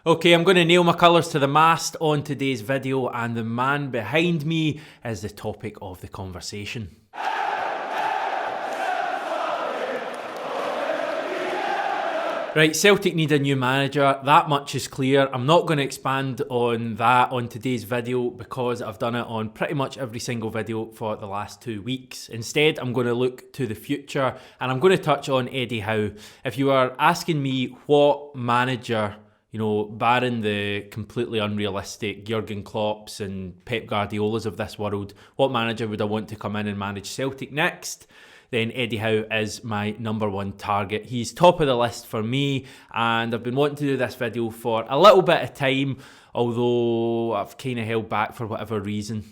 Okay, I'm going to nail my colours to the mast on today's video, and the man behind me is the topic of the conversation. Right, Celtic need a new manager, that much is clear. I'm not going to expand on that on today's video because I've done it on pretty much every single video for the last 2 weeks. Instead, I'm going to look to the future and I'm going to touch on Eddie Howe. If you are asking me what manager, barring the completely unrealistic Jurgen Klopps and Pep Guardiolas of this world, what manager would I want to come in and manage Celtic next? Then Eddie Howe is my number one target. He's top of the list for me, and I've been wanting to do this video for a little bit of time, although I've kind of held back for whatever reason,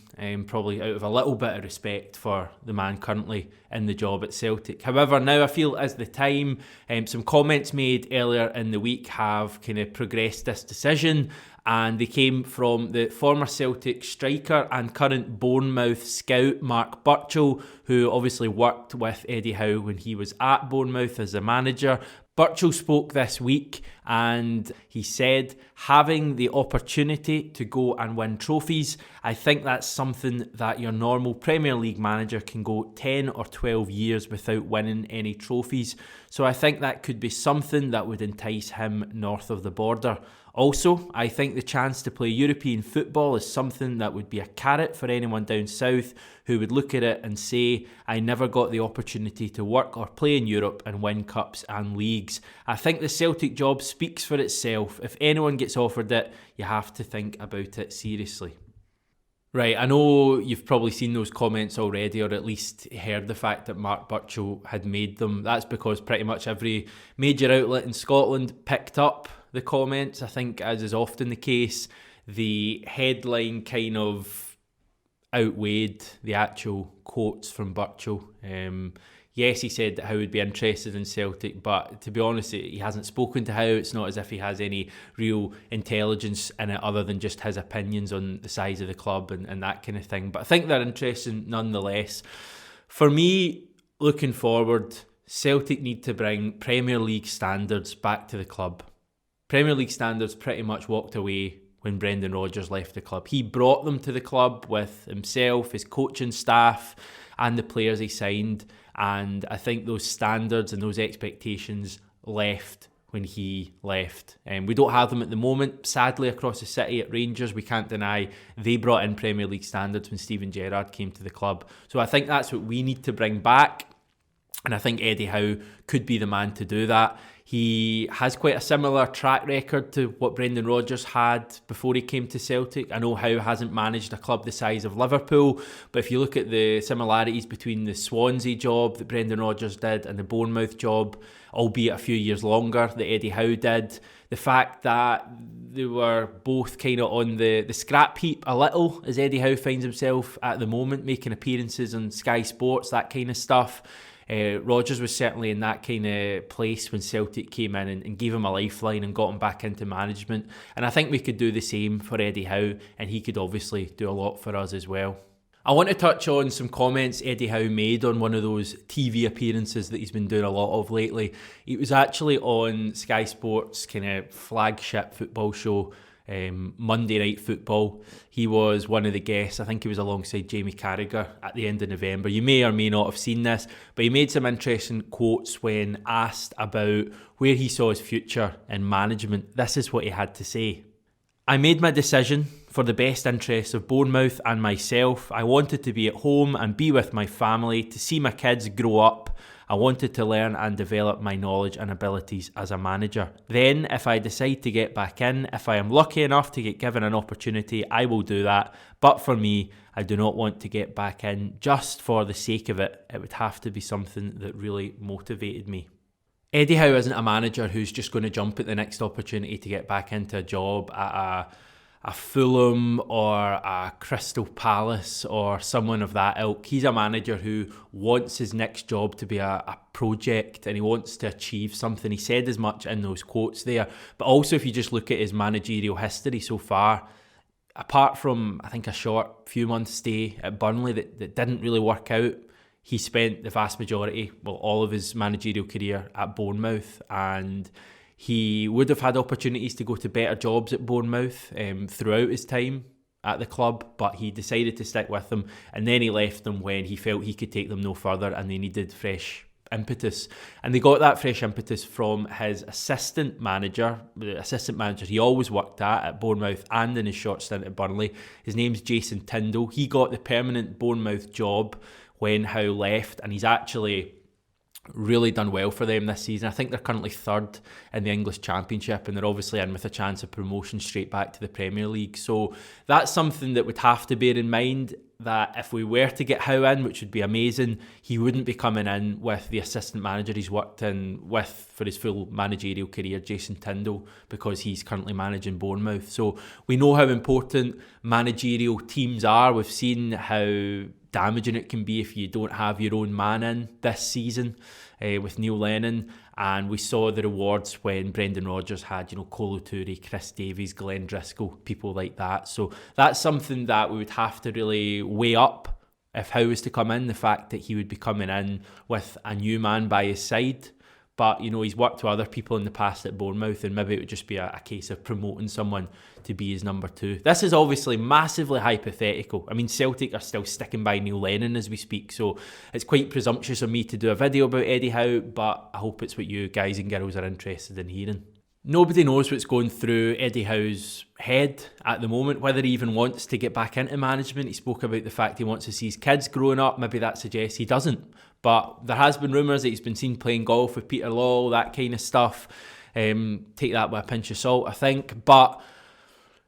probably out of a little bit of respect for the man currently in the job at Celtic. However, now I feel is the time. Some comments made earlier in the week have kind of progressed this decision, and they came from the former Celtic striker and current Bournemouth scout Mark Burchell, who obviously worked with Eddie Howe when he was at Bournemouth as a manager. Burchell spoke this week and he said, having the opportunity to go and win trophies, I think that's something that your normal Premier League manager can go 10 or 12 years without winning any trophies. So I think that could be something that would entice him north of the border. Also, I think the chance to play European football is something that would be a carrot for anyone down south who would look at it and say, I never got the opportunity to work or play in Europe and win cups and leagues. I think the Celtic job speaks for itself. If anyone gets offered it, you have to think about it seriously. Right, I know you've probably seen those comments already, or at least heard the fact that Mark Burchell had made them. That's because pretty much every major outlet in Scotland picked up the comments. I think, as is often the case, the headline kind of outweighed the actual quotes from Burchell. Yes, he said that Howe would be interested in Celtic, but to be honest, he hasn't spoken to Howe. It's not as if he has any real intelligence in it other than just his opinions on the size of the club and that kind of thing. But I think they're interesting nonetheless. For me, looking forward, Celtic need to bring Premier League standards back to the club. Premier League standards pretty much walked away when Brendan Rodgers left the club. He brought them to the club with himself, his coaching staff, and the players he signed. And I think those standards and those expectations left when he left. We don't have them at the moment, sadly, across the city at Rangers. We can't deny they brought in Premier League standards when Steven Gerrard came to the club. So I think that's what we need to bring back. And I think Eddie Howe could be the man to do that. He has quite a similar track record to what Brendan Rodgers had before he came to Celtic. I know Howe hasn't managed a club the size of Liverpool, but if you look at the similarities between the Swansea job that Brendan Rodgers did and the Bournemouth job, albeit a few years longer, that Eddie Howe did, the fact that they were both kind of on the scrap heap a little, as Eddie Howe finds himself at the moment, making appearances on Sky Sports, that kind of stuff. Rodgers was certainly in that kind of place when Celtic came in and gave him a lifeline and got him back into management. And I think we could do the same for Eddie Howe, and he could obviously do a lot for us as well. I want to touch on some comments Eddie Howe made on one of those TV appearances that he's been doing a lot of lately. It was actually on Sky Sports' kind of flagship football show, Monday Night Football. He was one of the guests. I think he was alongside Jamie Carragher at the end of November. You may or may not have seen this, but he made some interesting quotes when asked about where he saw his future in management. This is what he had to say. I made my decision for the best interests of Bournemouth and myself. I wanted to be at home and be with my family, to see my kids grow up. I wanted to learn and develop my knowledge and abilities as a manager. Then, if I decide to get back in, if I am lucky enough to get given an opportunity, I will do that. But for me, I do not want to get back in just for the sake of it. It would have to be something that really motivated me. Eddie Howe isn't a manager who's just going to jump at the next opportunity to get back into a job at a Fulham or a Crystal Palace or someone of that ilk. He's a manager who wants his next job to be a project, and he wants to achieve something. He said as much in those quotes there. But also, if you just look at his managerial history so far, apart from, I think, a short few months stay at Burnley that didn't really work out, he spent the vast majority, well, all of his managerial career at Bournemouth, and He would have had opportunities to go to better jobs at Bournemouth throughout his time at the club, but he decided to stick with them, and then he left them when he felt he could take them no further and they needed fresh impetus. And they got that fresh impetus from his assistant manager, the assistant manager he always worked at Bournemouth and in his short stint at Burnley. His name's Jason Tindall. He got the permanent Bournemouth job when Howe left, and he's actually really done well for them this season. I think they're currently third in the English Championship, and they're obviously in with a chance of promotion straight back to the Premier League. So that's something that would have to bear in mind, that if we were to get Howe in, which would be amazing, he wouldn't be coming in with the assistant manager he's worked in with for his full managerial career, Jason Tindall, because he's currently managing Bournemouth. So we know how important managerial teams are. We've seen how damaging it can be if you don't have your own man in this season with Neil Lennon, and we saw the rewards when Brendan Rodgers had, Kolo Touré, Chris Davies, Glenn Driscoll, people like that. So that's something that we would have to really weigh up if Howe was to come in, the fact that he would be coming in with a new man by his side. But, he's worked with other people in the past at Bournemouth, and maybe it would just be a case of promoting someone to be his number two. This is obviously massively hypothetical. I mean, Celtic are still sticking by Neil Lennon as we speak, so it's quite presumptuous of me to do a video about Eddie Howe, but I hope it's what you guys and girls are interested in hearing. Nobody knows what's going through Eddie Howe's head at the moment, whether he even wants to get back into management. He spoke about the fact he wants to see his kids growing up. Maybe that suggests he doesn't. But there has been rumours that he's been seen playing golf with Peter Law, that kind of stuff. Take that with a pinch of salt, I think. But,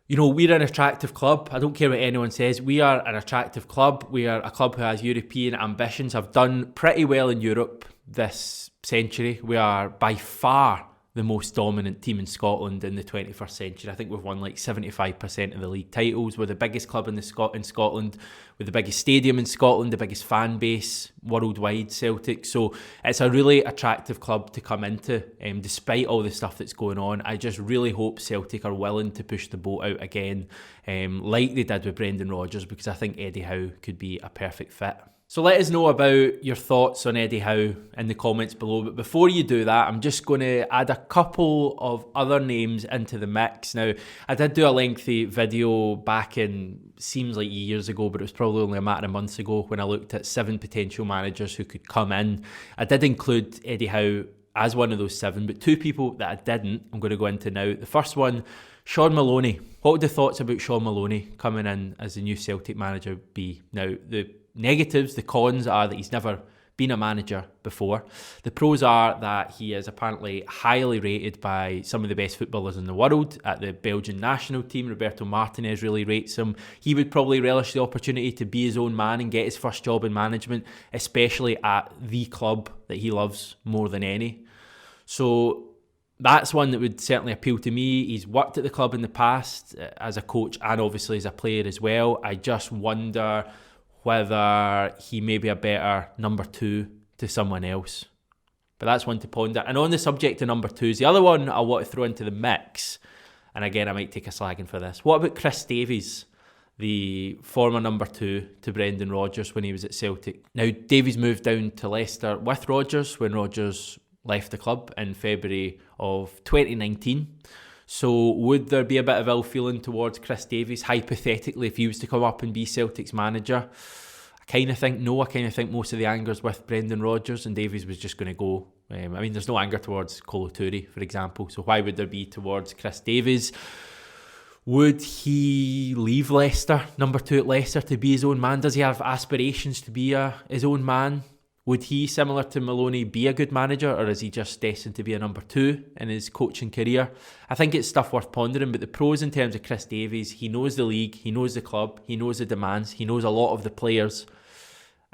we're an attractive club. I don't care what anyone says. We are an attractive club. We are a club who has European ambitions, have done pretty well in Europe this century. We are by far the most dominant team in Scotland in the 21st century. I think we've won like 75% of the league titles. We're the biggest club in Scotland, with the biggest stadium in Scotland, the biggest fan base worldwide, Celtic. So it's a really attractive club to come into, despite all the stuff that's going on. I just really hope Celtic are willing to push the boat out again, like they did with Brendan Rodgers, because I think Eddie Howe could be a perfect fit. So let us know about your thoughts on Eddie Howe in the comments below. But before you do that, I'm just going to add a couple of other names into the mix. Now, I did do a lengthy video back in, seems like years ago, but it was probably only a matter of months ago, when I looked at 7 potential managers who could come in. I did include Eddie Howe as one of those 7, but 2 people that I didn't, I'm going to go into now. The first one, Sean Maloney. What would the thoughts about Sean Maloney coming in as the new Celtic manager be? Now, the negatives, the cons are that he's never been a manager before. The pros are that he is apparently highly rated by some of the best footballers in the world. At the Belgian national team, Roberto Martinez really rates him. He would probably relish the opportunity to be his own man and get his first job in management, especially at the club that he loves more than any. So that's one that would certainly appeal to me. He's worked at the club in the past as a coach and obviously as a player as well. I just wonder whether he may be a better number 2 to someone else. But that's one to ponder. And on the subject of number 2s, the other one I want to throw into the mix, and again, I might take a slagging for this. What about Chris Davies, the former number 2 to Brendan Rodgers when he was at Celtic? Now, Davies moved down to Leicester with Rodgers when Rodgers left the club in February of 2019. So would there be a bit of ill feeling towards Chris Davies, hypothetically, if he was to come up and be Celtic's manager? I kind of think no. I kind of think most of the anger's with Brendan Rodgers, and Davies was just going to go. There's no anger towards Kolo Touré, for example. So why would there be towards Chris Davies? Would he leave Leicester, number 2 at Leicester, to be his own man? Does he have aspirations to be his own man? Would he, similar to Maloney, be a good manager, or is he just destined to be a number 2 in his coaching career? I think it's stuff worth pondering, but the pros in terms of Chris Davies, he knows the league, he knows the club, he knows the demands, he knows a lot of the players,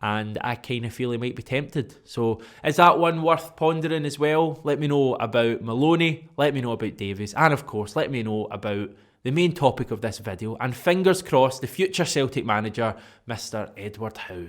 and I kind of feel he might be tempted. So is that one worth pondering as well? Let me know about Maloney, let me know about Davies, and of course, let me know about the main topic of this video, and fingers crossed, the future Celtic manager, Mr. Edward Howe.